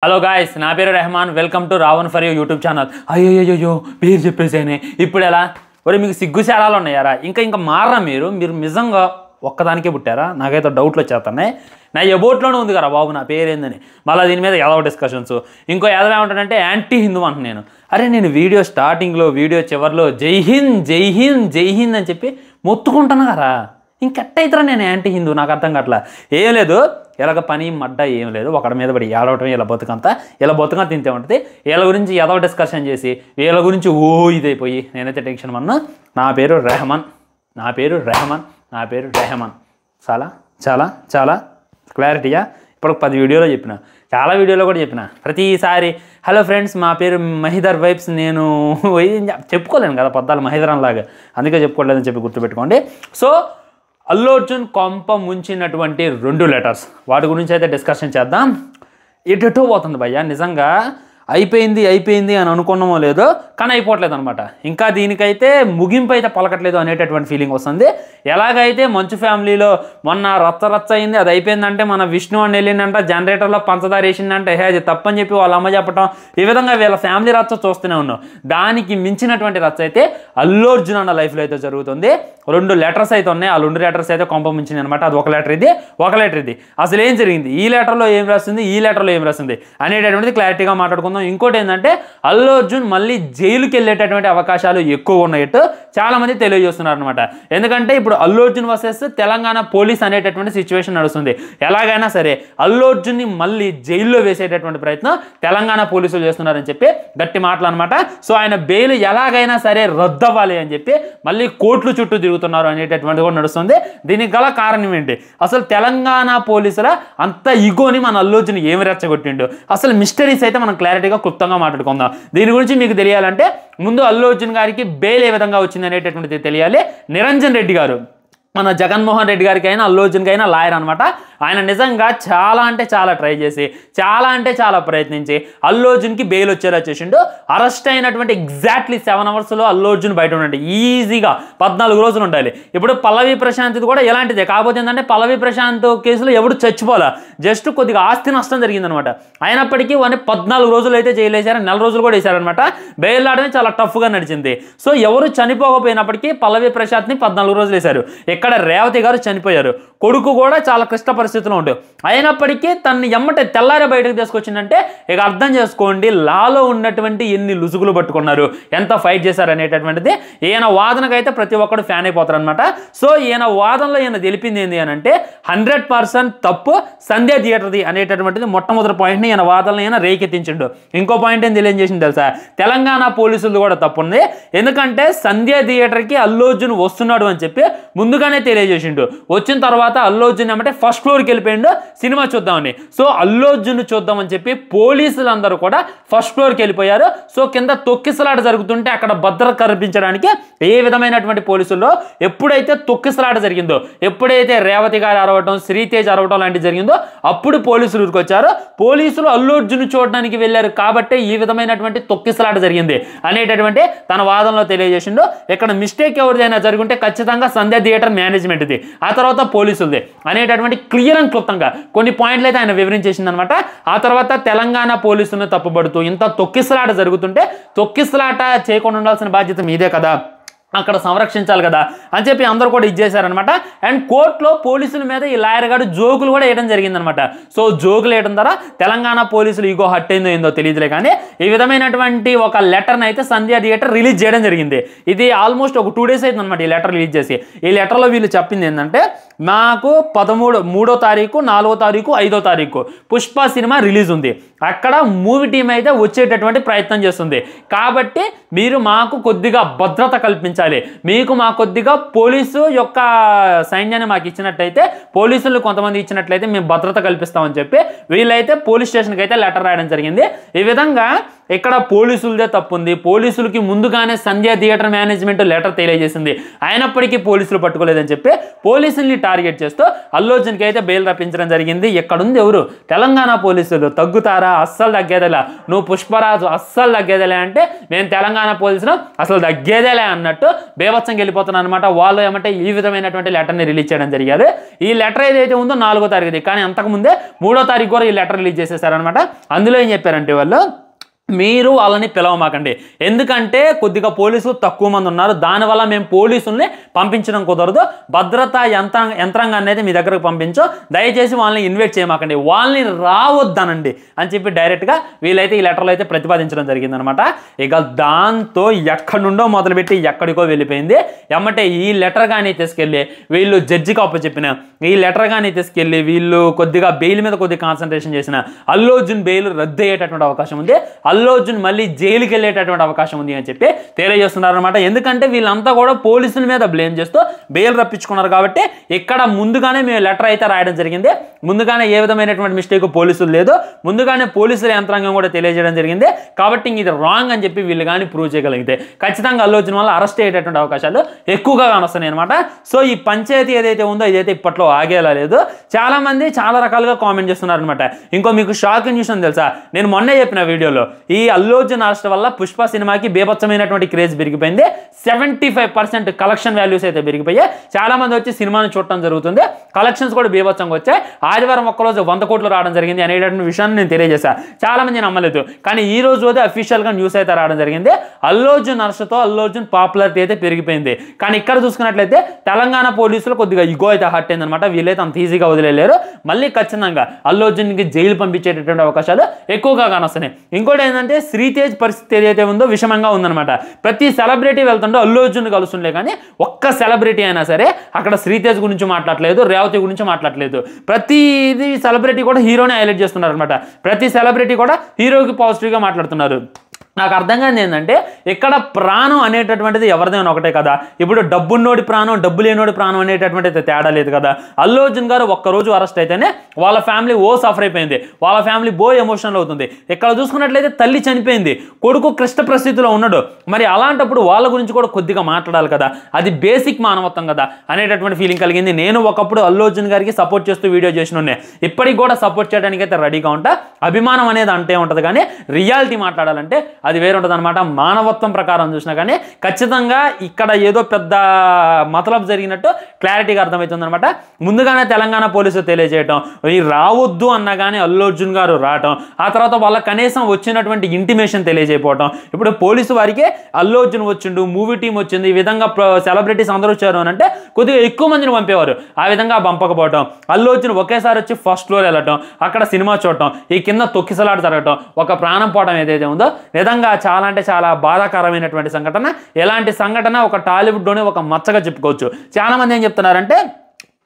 Hello guys, నా పేరు Rehman. Welcome to Ravan for you YouTube channel. అయ్యో పేరు చెప్పేసేనే ఇప్పుడు ఎలా? ఒరే మీకు సిగ్గు శారాలు ఉన్నాయారా? ఇంకా మారరా? మీరు నిజంగా ఒక్కదానికే పుట్టారా? నాకైతే డౌట్లు వచ్చేస్తున్నాయి. నా ఎబోట్లోనే ఉంది కదా బాబు నా పేరేందని. మళ్ళీ దీని మీద ఏదో డిస్కషన్స్. ఇంకో ఏదో ఏమంటాడంటే యాంటీ హిందూ అంట. నేను నేను వీడియో స్టార్టింగ్లో వీడియో చివరిలో జై హింద్ జై హింద్ జై హింద్ అని చెప్పి మొత్తుకుంటున్నా కదా. ఇంకెట్టయితరా నేను యాంటీ హిందూ? నాకు అర్థం కావట్లా. ఏం లేదు, ఎలాగ పని మడ్డ ఏం లేదు, ఒకడి మీద పడి ఏడవటం, ఇలా బతుకంతా తింటే ఉంటుంది. వీళ్ళ గురించి ఏదో డిస్కషన్ చేసి వీళ్ళ గురించి ఇదైపోయి నేనైతే టెన్షన్ పడినా. నా పేరు రెహమాన్. చాలా క్లారిటీగా ఇప్పుడు 10 వీడియోలో చెప్పిన, చాలా వీడియోలో కూడా చెప్పిన. ప్రతిసారి హలో ఫ్రెండ్స్, మా పేరు మహిదర్ వైబ్స్. నేను చెప్పుకోలేను కదా పొద్దాలు మహిదరం లాగా, అందుకే చెప్పుకోలేదని చెప్పి గుర్తుపెట్టుకోండి. సో అల్లు అర్జున్ కొంప ముంచినటువంటి 2 లెటర్స్, వాటి గురించి అయితే డిస్కషన్ చేద్దాం. ఎటో పోతుంది భయ్యా. నిజంగా అయిపోయింది అని అనుకున్నామో లేదో, కానీ అయిపోవట్లేదు అనమాట. ఇంకా దీనికైతే ముగింపు అయితే పలకట్లేదు అనేటటువంటి ఫీలింగ్ వస్తుంది. ఎలాగైతే మంచు ఫ్యామిలీలో మొన్న రచ్చ అయింది, అది అయిపోయిందంటే మన విష్ణు అని వెళ్ళిందంట, జనరేటర్లో పంచదార వేసిందంటే అది తప్పని చెప్పి వాళ్ళ అమ్మ చెప్పటం, ఈ విధంగా వీళ్ళ ఫ్యామిలీ రచ్చ చూస్తూనే ఉన్నాం. దానికి మించినటువంటి రచ్చ అయితే అల్లు అర్జున్ అన్న లైఫ్లో అయితే జరుగుతుంది. 2 లెటర్స్ అయితే ఉన్నాయి. ఆ 2 లెటర్స్ అయితే కొంప ముంచింది అనమాట. అది ఒక లెటర్ ఇది. అసలు ఏం జరిగింది, ఈ లెటర్లో ఏం రాస్తుంది, ఈ లెటర్లో ఏం రాస్తుంది అనేటటువంటిది క్లారిటీగా మాట్లాడుకుందాం. ఇంకోటి ఏంటంటే అల్లు అర్జున్ మళ్ళీ జైలుకి వెళ్ళేటటువంటి అవకాశాలు ఎక్కువ ఉన్నట్టు చాలా మంది తెలియజేస్తున్నారు అనమాట. ఎందుకంటే ఇప్పుడు అల్లు అర్జున్ వర్సెస్ తెలంగాణ పోలీస్ అనేటటువంటి సిచ్యువేషన్ నడుస్తుంది. ఎలాగైనా సరే అల్లు అర్జున్ని మళ్ళీ జైల్లో వేసేటటువంటి ప్రయత్నం తెలంగాణ పోలీసులు చేస్తున్నారని చెప్పి గట్టి మాటలు అనమాట. సో ఆయన బెయిల్ ఎలాగైనా సరే రద్దవ్వాలి అని చెప్పి మళ్ళీ కోర్టుల చుట్టూ తిరుగుతున్నారు అనేటటువంటి కూడా నడుస్తుంది. దీనికి గల కారణం ఏంటి? అసలు తెలంగాణ పోలీసుల అంత ఈగోని మన అల్లు అర్జున్ ఏమి రెచ్చగొట్టిండు? అసలు మిస్టరీస్ అయితే మనం క్లారిటీగా క్లుప్తంగా మాట్లాడుకుందాం. దీని గురించి మీకు తెలియాలంటే ముందు అల్లు అర్జున్ గారికి బెయిల్ ఏ విధంగా వచ్చింది అనేటటువంటిది తెలియాలి. నిరంజన్ రెడ్డి గారు మన జగన్మోహన్ రెడ్డి గారికి అయినా అల్లు అర్జున్కి అయినా లాయర్ అనమాట. ఆయన నిజంగా చాలా ట్రై చేసి చాలా ప్రయత్నించి అల్లు అర్జున్కి బెయిల్ వచ్చేలా చేసిండు. అరెస్ట్ అయినటువంటి ఎగ్జాక్ట్లీ 7 అవర్స్లో అల్లు అర్జున్ బయట ఉండండి. ఈజీగా 14 రోజులు ఉండాలి. ఇప్పుడు పల్లవి ప్రశాంత్ది కూడా ఎలాంటిదే, కాకపోతే ఏంటంటే పల్లవి ప్రశాంత్ కేసులో ఎవడు చచ్చిపోలే, జస్ట్ కొద్దిగా ఆస్తి నష్టం జరిగిందనమాట. అయినప్పటికీ వాడిని 14 రోజులు అయితే జైలు వేశారు, 4 రోజులు కూడా వేశారనమాట. బెయిల్ రావడమే చాలా టఫ్గా నడిచింది. సో ఎవరు చనిపోకపోయినప్పటికీ పల్లవి ప్రశాంత్ని 14 రోజులు వేశారు. ఇక్కడ రేవతి గారు చనిపోయారు, కొడుకు కూడా చాలా క్లిష్ట పరిస్థితిలో ఉండు. అయినప్పటికీ తన్ని ఎమ్మటే తెల్లారే బయటకు తీసుకొచ్చిందంటే ఇక అర్థం చేసుకోండి లాలో ఉన్నటువంటి ఎన్ని లుసుగులు పట్టుకున్నారు, ఎంత ఫైట్ చేశారు అనేటటువంటిది. ఈయన వాదనకైతే ప్రతి ఒక్కరు ఫ్యాన్ అయిపోతారు అనమాట. సో ఈయన వాదనలో ఈయన తెలిపింది ఏంటి అని అంటే 100% తప్పు సంధ్య థియేటర్ది అనేటటువంటిది మొట్టమొదటి పాయింట్ని ఈయన వాదనలో ఈయన రేకెత్తించిండు. ఇంకో పాయింట్ ఏం తెలియజేసింది తెలుసా? తెలంగాణ పోలీసులు కూడా తప్పు ఉంది. ఎందుకంటే సంధ్య థియేటర్కి అల్లు అర్జున్ వస్తున్నాడు అని చెప్పి ముందుగానే తెలియజేసిండు. వచ్చిన తర్వాత అల్లు అర్జున్ ఏమంటే ఫస్ట్ ఫ్లోర్కి వెళ్ళిపోయిండు సినిమా చూద్దామని. సో అల్లు అర్జున్ చూద్దామని చెప్పి పోలీసులందరూ కూడా ఫస్ట్ ఫ్లోర్కి వెళ్ళిపోయారు. సో కింద తొక్కిసలాట జరుగుతుంటే అక్కడ భద్రత కల్పించడానికి ఏ విధమైనటువంటి పోలీసుల్లో ఎప్పుడైతే తొక్కిసలాట జరిగిందో, ఎప్పుడైతే రేవతి గారు అరవటం, శ్రీతేజ్ అరవటం లాంటివి జరిగిందో అప్పుడు పోలీసులు ఊరికొచ్చారు. పోలీసులు అల్లు అర్జున్ చూడడానికి వెళ్ళారు కాబట్టి ఈ విధమైనటువంటి తొక్కిసలాట జరిగింది అనేటటువంటి తన వాదనలో తెలియజేసిండు. ఇక్కడ మిస్టేక్ ఎవరిదైనా జరుగుంటే ఖచ్చితంగా సంధ్య థియేటర్ మేనేజ్మెంట్ది, ఆ తర్వాత పోలీసులది అనేటటువంటి క్లియర్ అండ్ క్లుప్తంగా కొన్ని పాయింట్లు అయితే ఆయన వివరించేసింది అనమాట. ఆ తర్వాత తెలంగాణ పోలీసులను తప్పుపడుతూ ఇంత తొక్కిసలాట జరుగుతుంటే తొక్కిసలాట చేయకుండా ఉండాల్సిన బాధ్యత మీదే కదా, అక్కడ సంరక్షించాలి కదా అని చెప్పి అందరూ కూడా ఇచ్చేశారనమాట. అండ్ కోర్టులో పోలీసుల మీద ఈ లాయర్ గారు జోకులు కూడా వేయడం జరిగిందనమాట. సో జోకులు వేయడం ద్వారా తెలంగాణ పోలీసులు ఈగో హట్ అయిందో ఏందో తెలియదులే, కానీ ఈ విధమైనటువంటి ఒక లెటర్ని అయితే సంధ్య థియేటర్ రిలీజ్ చేయడం జరిగింది. ఇది ఆల్మోస్ట్ ఒక 2 days అయింది అనమాట ఈ లెటర్ రిలీజ్ చేసి. ఈ లెటర్లో వీళ్ళు చెప్పింది ఏంటంటే మాకు 3వ తారీఖు 4వ తారీఖు 5వ తారీఖు పుష్ప సినిమా రిలీజ్ ఉంది, అక్కడ మూవీ టీం అయితే వచ్చేటటువంటి ప్రయత్నం చేస్తుంది. కాబట్టి మీరు మాకు కొద్దిగా భద్రత కల్పించాలి, మీకు మా కొద్దిగా పోలీసు యొక్క సైన్యాన్ని మాకు ఇచ్చినట్లయితే, పోలీసులు కొంతమంది ఇచ్చినట్లయితే మేము భద్రత కల్పిస్తామని చెప్పి వీళ్ళైతే పోలీస్ స్టేషన్కి అయితే లెటర్ రాయడం జరిగింది. ఈ విధంగా ఇక్కడ పోలీసులదే తప్పు ఉంది. పోలీసులకి ముందుగానే సంధ్య థియేటర్ మేనేజ్మెంట్ లెటర్ తెలియజేసింది, అయినప్పటికీ పోలీసులు పట్టుకోలేదని చెప్పి పోలీసుల్ని టార్గెట్ చేస్తూ అల్లు అర్జున్కి అయితే బెయిల్ రప్పించడం జరిగింది. ఎక్కడుంది ఎవరు? తెలంగాణ పోలీసులు. తగ్గుతారా? అస్సలు తగ్గేదేలే. నువ్వు పుష్పరాజు అస్సలు తగ్గేదేలే అంటే మేము తెలంగాణ పోలీసులు అసలు తగ్గేదేలే అన్నట్టు బేభత్సంగా వెళ్ళిపోతున్నాను అనమాట. వాళ్ళు ఏమంటే ఈ విధమైనటువంటి లెటర్ని రిలీజ్ చేయడం జరిగారు. ఈ లెటర్ ఏదైతే ఉందో 4వ తారీఖుది, కానీ అంతకుముందే 3వ తారీఖు కూడా ఈ లెటర్ రిలీజ్ చేసేసారనమాట. అందులో ఏం చెప్పారంటే వాళ్ళు, మీరు వాళ్ళని పిలవమాకండి, ఎందుకంటే కొద్దిగా పోలీసులు తక్కువ మంది ఉన్నారు, దానివల్ల మేము పోలీసుల్ని పంపించడం కుదరదు, భద్రతా యంత్రాంగాన్ని అయితే మీ దగ్గరకు పంపించు, దయచేసి వాళ్ళని ఇన్వైట్ చేయమాకండి, వాళ్ళని రావద్దనండి అని చెప్పి డైరెక్ట్గా వీళ్ళైతే ఈ లెటర్లో అయితే ప్రతిపాదించడం జరిగిందనమాట. ఇక దాంతో ఎక్కడి నుండో మొదలుపెట్టి ఎక్కడికో వెళ్ళిపోయింది. ఎమ్మటే ఈ లెటర్ కానీ తీసుకెళ్ళి వీళ్ళు జడ్జికి అప్పచెప్పిన, ఈ లెటర్ కానీ తీసుకెళ్ళి వీళ్ళు కొద్దిగా బెయిల్ మీద కొద్దిగా కాన్సన్ట్రేషన్ చేసిన అల్లు అర్జున్ బెయిల్ రద్దు అయ్యేటటువంటి అవకాశం ఉంది, అల్లు అర్జున్ మళ్ళీ జైలుకి వెళ్ళేటటువంటి అవకాశం ఉంది అని చెప్పి తెలియజేస్తున్నారు అనమాట. ఎందుకంటే వీళ్ళంతా కూడా పోలీసుల మీద బ్లేమ్ చేస్తూ బెయిల్ రప్పించుకున్నారు కాబట్టి ఇక్కడ ముందుగానే మేము లెటర్ అయితే రాయడం జరిగింది. ముందుగానే ఏ విధమైనటువంటి మిస్టేక్ పోలీసులు లేదు, ముందుగానే పోలీసుల యంత్రాంగం కూడా తెలియజేయడం జరిగింది. కాబట్టి ఇది రాంగ్ అని చెప్పి వీళ్ళు కానీ ప్రూవ్ చేయగలిగితే ఖచ్చితంగా అల్లు అర్జున్ వల్ల అరెస్ట్ అయ్యేటటువంటి అవకాశాలు ఎక్కువగా కానొస్తున్నాయి అనమాట. సో ఈ పంచాయతీ ఏదైతే ఉందో ఇదైతే ఇప్పట్లో ఆగేలా లేదు. చాలా మంది చాలా రకాలుగా కామెంట్ చేస్తున్నారు అనమాట. ఇంకో మీకు షాకింగ్ న్యూస్ అని తెలుసా, నేను మొన్నే చెప్పిన వీడియోలో ఈ అల్లు అర్జున్ అరెస్ట్ వల్ల పుష్ప సినిమాకి బేభత్సమైనటువంటి క్రేజ్ పెరిగిపోయింది. 75% కలెక్షన్ వాల్యూస్ అయితే పెరిగిపోయాయి. చాలా మంది వచ్చి సినిమాను చూడటం జరుగుతుంది, కలెక్షన్స్ కూడా బేభత్సంగా వచ్చాయి. ఆదివారం ఒక్కరోజు 100 కోట్లు రావడం జరిగింది అనేటువంటి విషయాన్ని నేను తెలియజేశాను. చాలా మంది నమ్మలేదు, కానీ ఈ రోజు అఫీషియల్గా న్యూస్ అయితే రావడం జరిగింది. అల్లు అర్జున్ అరెస్ట్తో అల్లు అర్జున్ పాపులారిటీ అయితే పెరిగిపోయింది. కానీ ఇక్కడ చూసుకున్నట్లయితే తెలంగాణ పోలీసులు కొద్దిగా ఇగో అయితే హర్ట్ అయింది అనమాట. వీళ్ళైతే అంత ఈజీగా వదిలేలేరు, మళ్ళీ ఖచ్చితంగా అల్లు అర్జున్కి జైలు పంపించేటటువంటి అవకాశాలు ఎక్కువగా కానొస్తున్నాయి. ఇంకోటి ఏంటంటే శ్రీతేజ్ పరిస్థితి ఏదైతే ఉందో విషమంగా ఉందన్నమాట. ప్రతి సెలబ్రిటీ వెళ్తుంటే అల్లు అర్జున్ కలుస్తుండే, కానీ ఒక్క సెలబ్రిటీ అయినా సరే అక్కడ శ్రీతేజ్ గురించి మాట్లాడలేదు, రేవతి గురించి మాట్లాడలేదు. ప్రతి సెలబ్రిటీ కూడా హీరోనే హైలైట్ చేస్తున్నారు అనమాట. ప్రతి సెలబ్రిటీ కూడా హీరోకి పాజిటివ్గా మాట్లాడుతున్నారు. నాకు అర్థం కాదు ఏంటంటే ఇక్కడ ప్రాణం అనేటటువంటిది ఎవరిదైనా ఒకటే కదా. ఇప్పుడు డబ్బున్నోడి ప్రాణం, డబ్బు లేనోడి ప్రాణం అనేటటువంటిది తేడా లేదు కదా. అల్లు అర్జున్ గారు ఒక్కరోజు అరెస్ట్ అయితేనే వాళ్ళ ఫ్యామిలీ సఫర్ అయిపోయింది, వాళ్ళ ఫ్యామిలీ ఎమోషనల్ అవుతుంది. ఇక్కడ చూసుకున్నట్లయితే తల్లి చనిపోయింది, కొడుకు క్లిష్ట పరిస్థితిలో ఉన్నాడు. మరి అలాంటప్పుడు వాళ్ళ గురించి కూడా కొద్దిగా మాట్లాడాలి కదా, అది బేసిక్ మానవత్వం కదా అనేటటువంటి ఫీలింగ్ కలిగింది. నేను ఒకప్పుడు అల్లు అర్జున్ గారికి సపోర్ట్ చేస్తూ వీడియో చేసిన, ఇప్పటికి కూడా సపోర్ట్ చేయడానికి అయితే రెడీగా ఉంటా. అభిమానం అనేది అంటే ఉంటుంది, కానీ రియాలిటీ మాట్లాడాలంటే అది వేరే ఉంటుంది అనమాట. మానవత్వం ప్రకారం చూసినా కానీ ఖచ్చితంగా ఇక్కడ ఏదో పెద్ద మతలబ్ జరిగినట్టు క్లారిటీగా అర్థమవుతుంది అనమాట. ముందుగానే తెలంగాణ పోలీసులు తెలియజేయటం, ఈ రావద్దు అన్నా కానీ అల్లు అర్జున్ గారు రావటం, ఆ తర్వాత వాళ్ళ కనీసం వచ్చినటువంటి ఇంటిమేషన్ తెలియజేయకపోవటం. ఇప్పుడు పోలీసు వారికి అల్లు అర్జున్ వచ్చిండు, మూవీ టీం వచ్చింది, ఈ విధంగా సెలబ్రిటీస్ అందరూ వచ్చారు అని అంటే కొద్దిగా ఎక్కువ మందిని పంపేవారు. ఆ విధంగా పంపకపోవటం, అల్లు అర్జున్ ఒకేసారి వచ్చి ఫస్ట్ ఫ్లోర్ వెళ్ళటం, అక్కడ సినిమా చూడటం, ఈ కింద తొక్కిసలాట జరగటం, ఒక ప్రాణం పోవడం ఏదైతే ఉందో నిజంగా చాలా అంటే చాలా బాధాకరమైనటువంటి సంఘటన. ఎలాంటి సంఘటన ఒక టాలీవుడ్లోనే ఒక మచ్చగా చెప్పుకోవచ్చు. చాలా మంది ఏం చెప్తున్నారంటే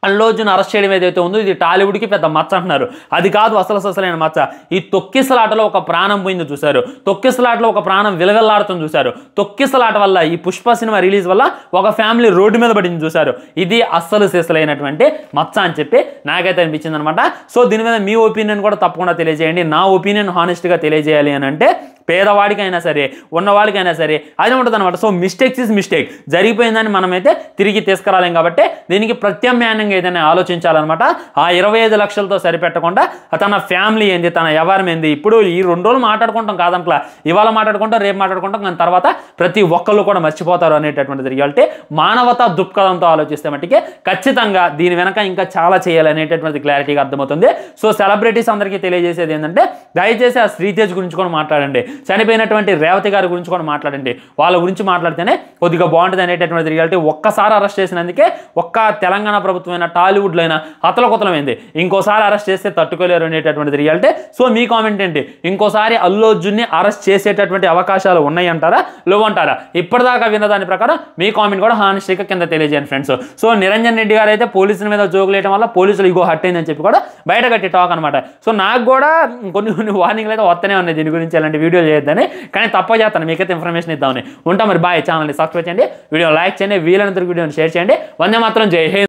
అల్లు అర్జున్ అరెస్ట్ చేయడం ఏదైతే ఉందో ఇది టాలీవుడ్కి పెద్ద మచ్చ అంటున్నారు. అది కాదు అసలైన మచ్చ. ఈ తొక్కిసలాటలో ఒక ప్రాణం పోయింది చూశారు, తొక్కిసలాటలో ఒక ప్రాణం విలవిల్లాడుతుంది చూశారు, తొక్కిసలాట వల్ల ఈ పుష్ప సినిమా రిలీజ్ వల్ల ఒక ఫ్యామిలీ రోడ్డు మీద పడింది చూశారు. ఇది అసలైనటువంటి మచ్చ అని చెప్పి నాకైతే అనిపించింది అనమాట. సో దీని మీద మీ ఒపీనియన్ కూడా తప్పకుండా తెలియజేయండి. నా ఒపీనియన్ హానెస్ట్గా తెలియజేయాలి అని అంటే పేదవాడికైనా సరే ఉన్నవాడికైనా సరే అది ఉంటుంది అనమాట. సో మిస్టేక్స్ ఇస్ మిస్టేక్, జరిగిపోయిందని మనమైతే తిరిగి తీసుకురాలేం కాబట్టి దీనికి ప్రత్యామ్నాయంగా ఏదైనా ఆలోచించాలన్నమాట. ఆ 25 లక్షలతో సరిపెట్టకుండా తన ఫ్యామిలీ ఏంది, తన వ్యవహారం ఏంది, ఇప్పుడు ఈ 2 రోజులు మాట్లాడుకుంటాం కాదంట్లా, ఇవాళ మాట్లాడుకుంటాం, రేపు మాట్లాడుకుంటాం, కానీ తర్వాత ప్రతి ఒక్కళ్ళు కూడా మర్చిపోతారు అనేటటువంటిది రియాలిటీ. మానవతా దృక్పథంతో ఆలోచిస్తే మట్టికి ఖచ్చితంగా దీని వెనక ఇంకా చాలా చేయాలనేటటువంటి క్లారిటీగా అర్థమవుతుంది. సో సెలబ్రిటీస్ అందరికీ తెలియజేసేది ఏంటంటే దయచేసి ఆ శ్రీతేజ్ గురించి కూడా మాట్లాడండి, చనిపోయినటువంటి రేవతి గారి గురించి కూడా మాట్లాడండి. వాళ్ళ గురించి మాట్లాడితేనే కొద్దిగా బాగుంటుంది అనేటటువంటి రియాలిటీ. ఒక్కసారి అరెస్ట్ చేసినందుకే ఒక్క తెలంగాణ ప్రభుత్వమైన టాలీవుడ్లో అయినా అతలకుతలమైంది, ఇంకోసారి అరెస్ట్ చేస్తే తట్టుకోలేరు అనేటటువంటి రియాలిటీ. సో మీ కామెంట్ ఏంటి? ఇంకోసారి అల్లు అర్జున్ని అరెస్ట్ చేసేటటువంటి అవకాశాలు ఉన్నాయంటారా, లేవంటారా? ఇప్పటిదాకా విన్న దాని ప్రకారం మీ కామెంట్ కూడా హానెస్ట్గా కింద తెలియజేయండి ఫ్రెండ్స్. సో నిరంజన్ రెడ్డి గారు అయితే పోలీసుల మీద జోగులేయడం వల్ల పోలీసులు ఇగో హట్ అయిందని చెప్పి కూడా బయట కట్టి టాక్ అనమాట. సో నాకు కూడా కొన్ని వార్నింగ్లు అయితే వస్తూనే ఉన్నాయి దీని గురించి, అలాంటి వీడియో చేయొద్దని, కానీ తప్ప చేస్తాను, మీకైతే ఇన్ఫర్మేషన్ ఇద్దామని ఉంటాం. మరి బాయ్, ఛానల్ని సబ్స్క్రైబ్ చేయండి, వీడియో లైక్ చేయండి, వీలైనంత వీడియోని షేర్ చేయండి. వందే మాత్రం జై హింద్.